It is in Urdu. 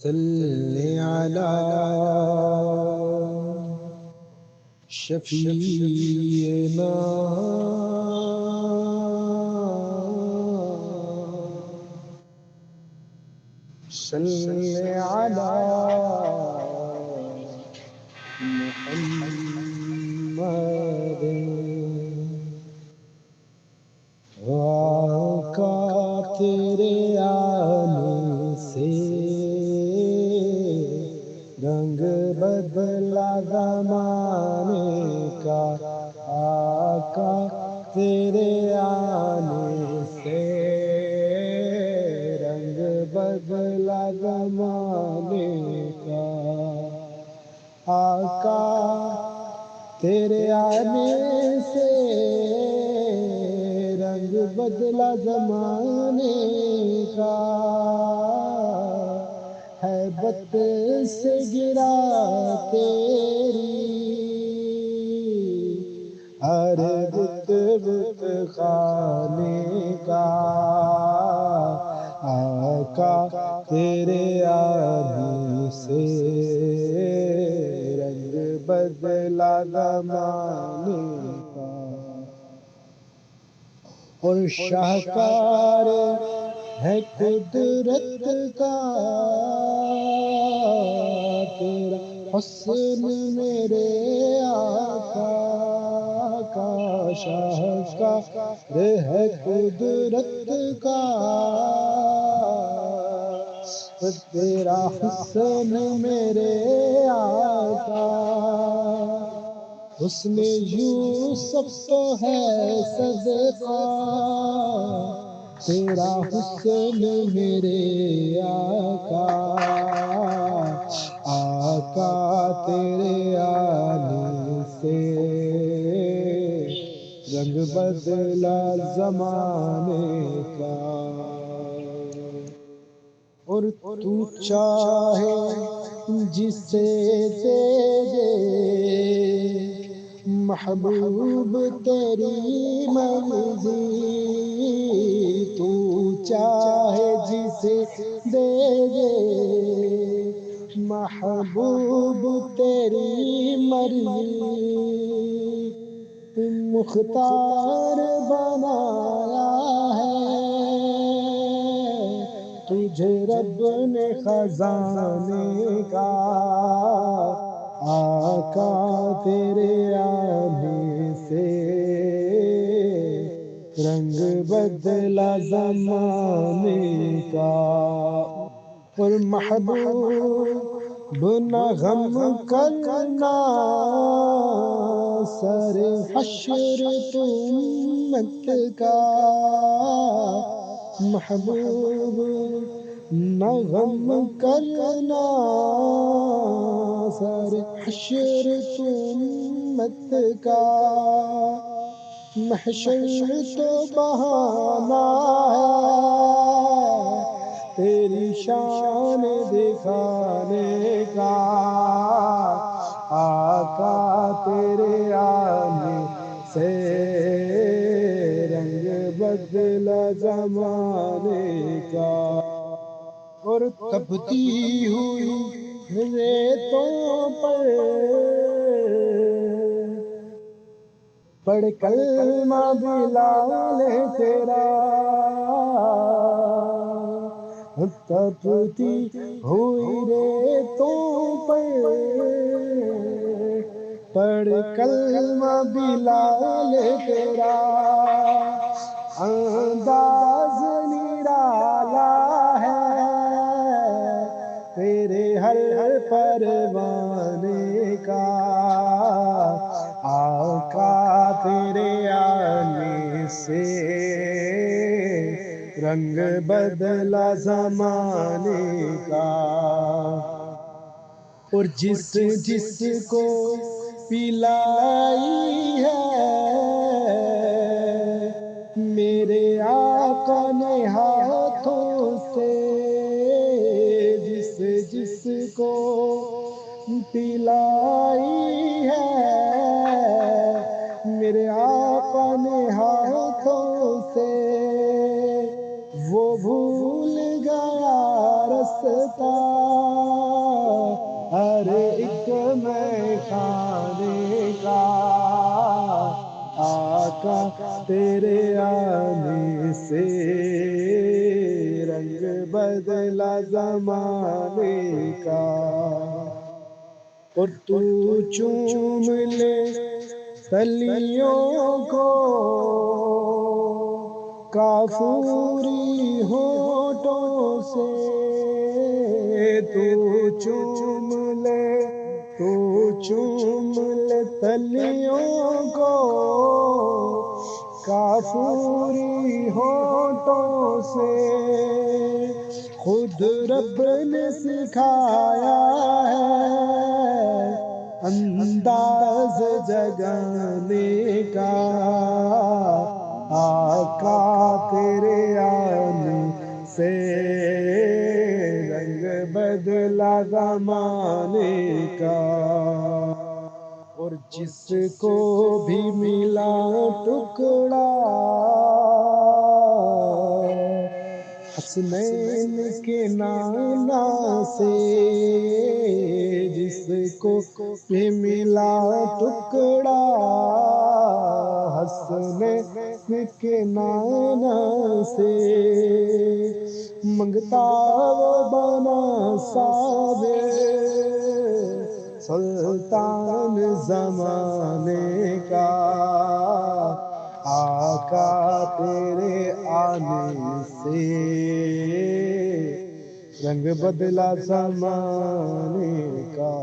صل على شفیعنا صل على محمد آقا تیرے آنے سے رنگ بدلا زمانے کا، آقا تیرے آنے سے رنگ بدلا زمانے کا، آقا تیرے آنے سے رنگ بدلا زمانے کا، ہیبت سے گرا تیری ہر بت بت خانے کا، آقا تیرے آنے سے رنگ بدلا زمانے کا، اور شاہکار ہے قدرت کا تیرا حسن میرے آقا کا، شاہکار ہے قدرت کا تیرا حسن میرے آقا، حسن یوسف تو ہے صدقہ تیرا حسن میرے آقا، آقا تیرے آنے سے رنگ بدلا زمانے کا، اور تو چاہے جسے دے دے محبوب تیری مرضی، تو چاہے جسے دے دے محبوب تیری مرضی، مختار بنایا ہے تجھے رب نے خزانے کا، آقا تیرے آنے سے رنگ بدلا زمانے کا، اور محبوب نہ غم کرنا سر حشر امت کا، محبوب نہ غم کرنا سر حشر امت کا، محشر تو بہانہ ہے تیری شان دکھانے کا، آقا تیرے آنے سے رنگ بدلا زمانے کا، اور تپتی ہوئی ریتوں پر پڑھ کلمہ بلال تیرا، تپتی ہوئی ریتوں پر پڑھ کلمہ بلال تیرا، انداز نرالا ہے تیرے ہر پروانے کا، آقا تیرے آنے سے رنگ بدلا زمانے کا، اور جس جس کو پلائی ہے میرے آقا نے ہاتھوں سے، جس جس کو پلائی ہے میرے آقا نے ہاتھوں سے، وہ بھول گیا رستہ تیرے آنے سے رنگ بدلا زمانے کا، اور تو چوم لے تلیوں کو کافوری ہونٹوں سے، تو چوم لے تلیوں کو کافوری ہونٹوں سے، خود رب نے سکھایا ہے انداز جگانے کا، آقا تیرے آنے سے رنگ بدلا زمانے کا، اور جس کو بھی ملا ٹکڑا حسنین کے نانا سے، جس کو بھی ملا ٹکڑا حسنین کے نانا سے، منگتا وہ بنا صابر سلطان زمانے کا، آقا تیرے آنے سے رنگ بدلا زمانے کا۔